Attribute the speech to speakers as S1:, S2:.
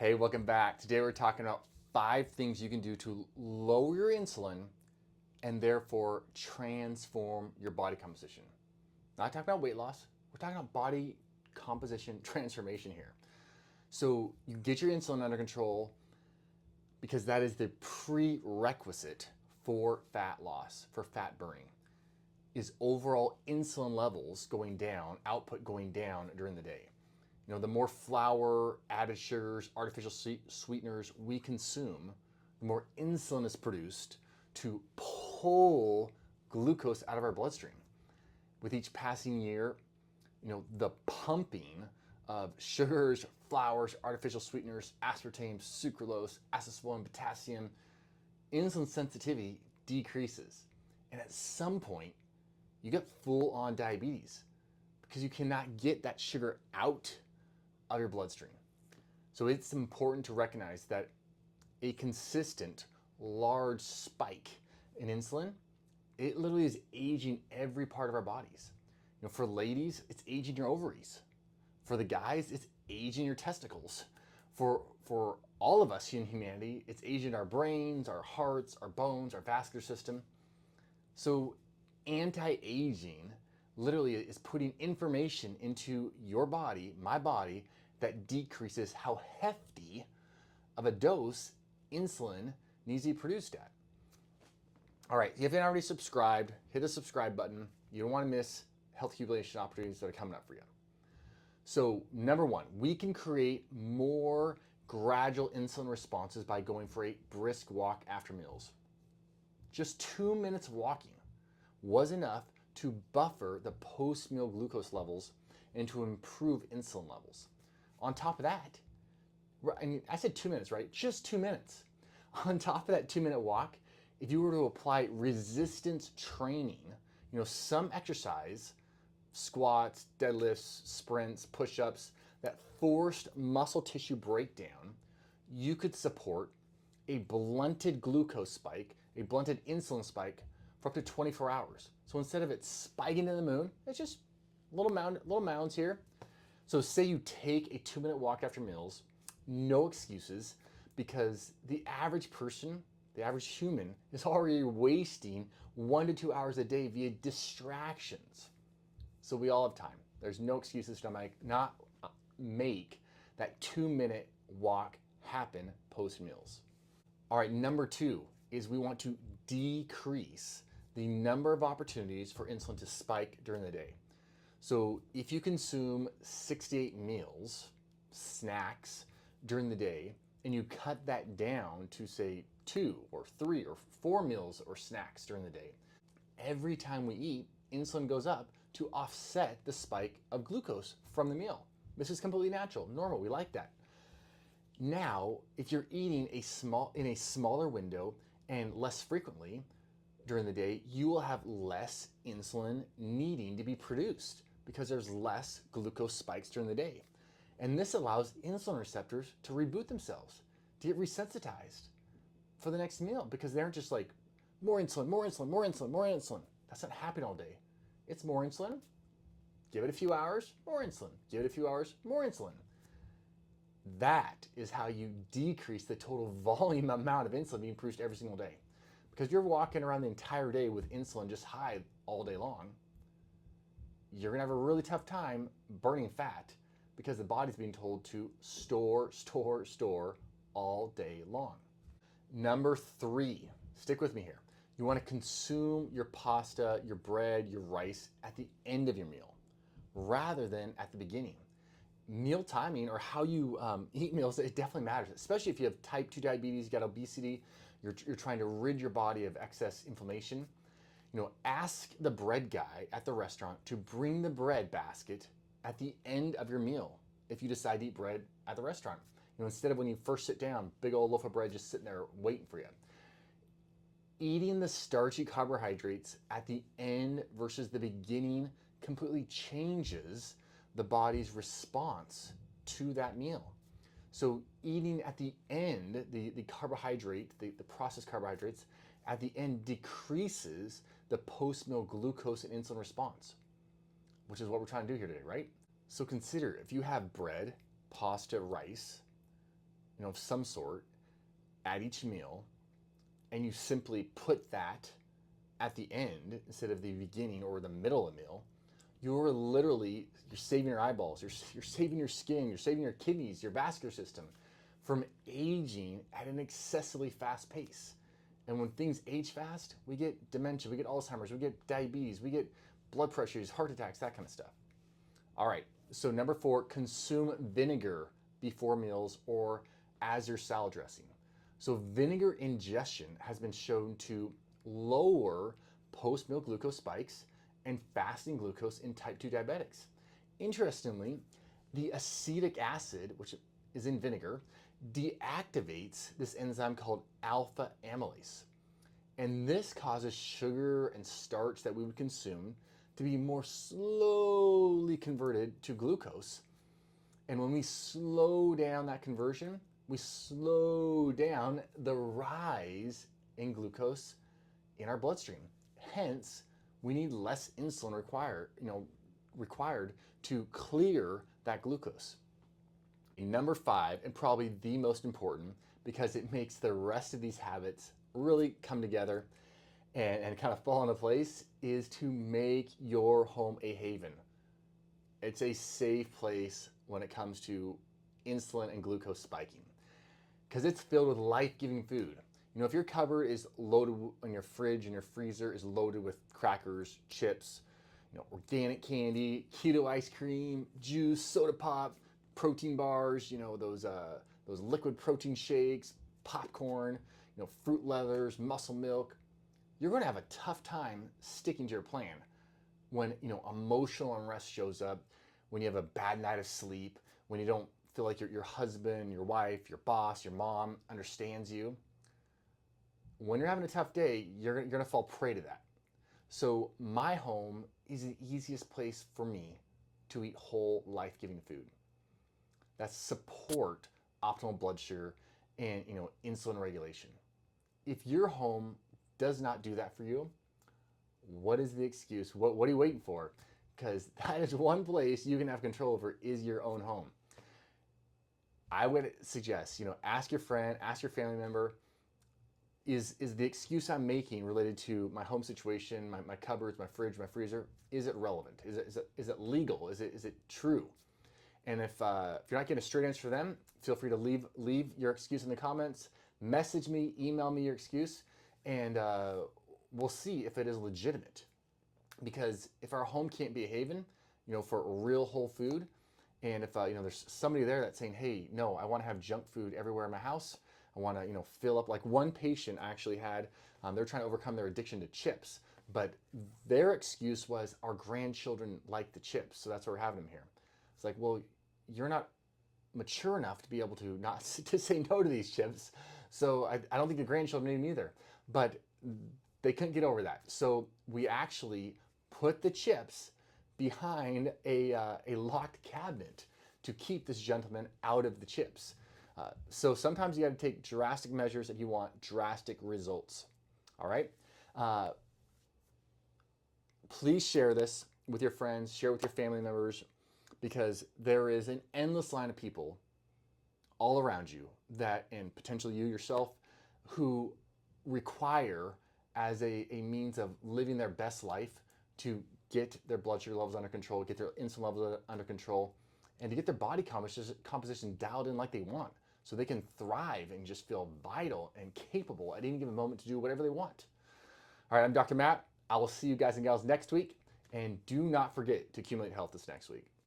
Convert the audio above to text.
S1: Hey, welcome back. Today we're talking about 5 things you can do to lower your insulin and therefore transform your body composition. Not talking about weight loss, we're talking about body composition transformation here. So you get your insulin under control because that is the prerequisite for fat loss, for fat burning, is overall insulin levels going down, output going down during the day. The more flour, added sugars, artificial sweeteners we consume, the more insulin is produced to pull glucose out of our bloodstream. With each passing year, the pumping of sugars, flours, artificial sweeteners, aspartame, sucralose, acetylcholine, potassium, insulin sensitivity decreases. And at some point, you get full-on diabetes because you cannot get that sugar out of your bloodstream. So it's important to recognize that a consistent large spike in insulin, it literally is aging every part of our bodies. For ladies, it's aging your ovaries. For the guys, it's aging your testicles. For all of us in humanity, it's aging our brains, our hearts, our bones, our vascular system. So anti-aging literally is putting information into your body, my body, that decreases how hefty of a dose insulin needs to be produced at. All right, if you haven't already subscribed, hit the subscribe button. You don't want to miss health accumulation opportunities that are coming up for you. So number one, we can create more gradual insulin responses by going for a brisk walk after meals. Just 2 minutes of walking was enough to buffer the post-meal glucose levels and to improve insulin levels. On top of that, I said 2 minutes, right? Just 2 minutes. On top of that 2-minute walk, if you were to apply resistance training, some exercise, squats, deadlifts, sprints, push-ups, that forced muscle tissue breakdown, you could support a blunted glucose spike, a blunted insulin spike for up to 24 hours. So instead of it spiking to the moon, it's just little mounds here. So say you take a 2-minute walk after meals, no excuses, because the average person, the average human, is already wasting 1 to 2 hours a day via distractions. So we all have time. There's no excuses to not make that 2-minute walk happen post meals. All right, number 2 is we want to decrease the number of opportunities for insulin to spike during the day. So if you consume 68 meals, snacks during the day, and you cut that down to say 2 or 3 or 4 meals or snacks during the day, every time we eat, insulin goes up to offset the spike of glucose from the meal. This is completely natural, normal, we like that. Now, if you're eating in a smaller window and less frequently during the day, you will have less insulin needing to be produced because there's less glucose spikes during the day. And this allows insulin receptors to reboot themselves, to get resensitized for the next meal, because they aren't just like, more insulin, more insulin, more insulin, more insulin. That's not happening all day. It's more insulin, give it a few hours, more insulin, give it a few hours, more insulin. That is how you decrease the total volume amount of insulin being produced every single day. Because you're walking around the entire day with insulin just high all day long, you're gonna have a really tough time burning fat because the body's being told to store, store, store all day long. Number 3, stick with me here. You wanna consume your pasta, your bread, your rice at the end of your meal rather than at the beginning. Meal timing, or how you eat meals, it definitely matters, especially if you have type 2 diabetes, you got obesity, you're trying to rid your body of excess inflammation. Ask the bread guy at the restaurant to bring the bread basket at the end of your meal if you decide to eat bread at the restaurant. Instead of when you first sit down, big old loaf of bread just sitting there waiting for you. Eating the starchy carbohydrates at the end versus the beginning completely changes the body's response to that meal. So eating at the end, the carbohydrate, the processed carbohydrates, at the end decreases the post-meal glucose and insulin response, which is what we're trying to do here today, right? So consider if you have bread, pasta, rice, of some sort at each meal, and you simply put that at the end instead of the beginning or the middle of the meal, you're saving your eyeballs, you're saving your skin, you're saving your kidneys, your vascular system from aging at an excessively fast pace. And when things age fast, we get dementia, we get Alzheimer's, we get diabetes, we get blood pressures, heart attacks, that kind of stuff. All right, so number 4, consume vinegar before meals or as your salad dressing. So vinegar ingestion has been shown to lower post-meal glucose spikes and fasting glucose in type 2 diabetics. Interestingly, the acetic acid, which is in vinegar, deactivates this enzyme called alpha amylase. And this causes sugar and starch that we would consume to be more slowly converted to glucose. And when we slow down that conversion, we slow down the rise in glucose in our bloodstream. Hence, we need less insulin required to clear that glucose. Number 5, and probably the most important, because it makes the rest of these habits really come together and kind of fall into place, is to make your home a haven. It's a safe place when it comes to insulin and glucose spiking, because it's filled with life-giving food. If your cupboard is loaded on your fridge and your freezer is loaded with crackers, chips, organic candy, keto ice cream, juice, soda pop, protein bars, those liquid protein shakes, popcorn, fruit leathers, muscle milk, you're going to have a tough time sticking to your plan when emotional unrest shows up, when you have a bad night of sleep, when you don't feel like your husband, your wife, your boss, your mom understands you. When you're having a tough day, you're going to fall prey to that. So my home is the easiest place for me to eat whole, life-giving food that support optimal blood sugar and insulin regulation. If your home does not do that for you, what is the excuse? What are you waiting for? Because that is one place you can have control over, is your own home. I would suggest, ask your friend, ask your family member, is the excuse I'm making related to my home situation, my cupboards, my fridge, my freezer, is it relevant? Is it legal? Is it true? And if you're not getting a straight answer for them, feel free to leave your excuse in the comments, message me, email me your excuse, and we'll see if it is legitimate. Because if our home can't be a haven, for real whole food, and if there's somebody there that's saying, hey, no, I want to have junk food everywhere in my house, I want to fill up, like one patient actually had, they're trying to overcome their addiction to chips, but their excuse was our grandchildren like the chips, so that's why we're having them here. It's like, well, you're not mature enough to be able to not to say no to these chips, so I don't think the grandchildren need them either. But they couldn't get over that, so we actually put the chips behind a locked cabinet to keep this gentleman out of the chips. So sometimes you got to take drastic measures if you want drastic results. All right. Please share this with your friends, share with your family members, because there is an endless line of people all around you that, and potentially you yourself, who require as a means of living their best life to get their blood sugar levels under control, get their insulin levels under control, and to get their body composition dialed in like they want, so they can thrive and just feel vital and capable at any given moment to do whatever they want. All right, I'm Dr. Matt. I will see you guys and gals next week, and do not forget to accumulate health this next week.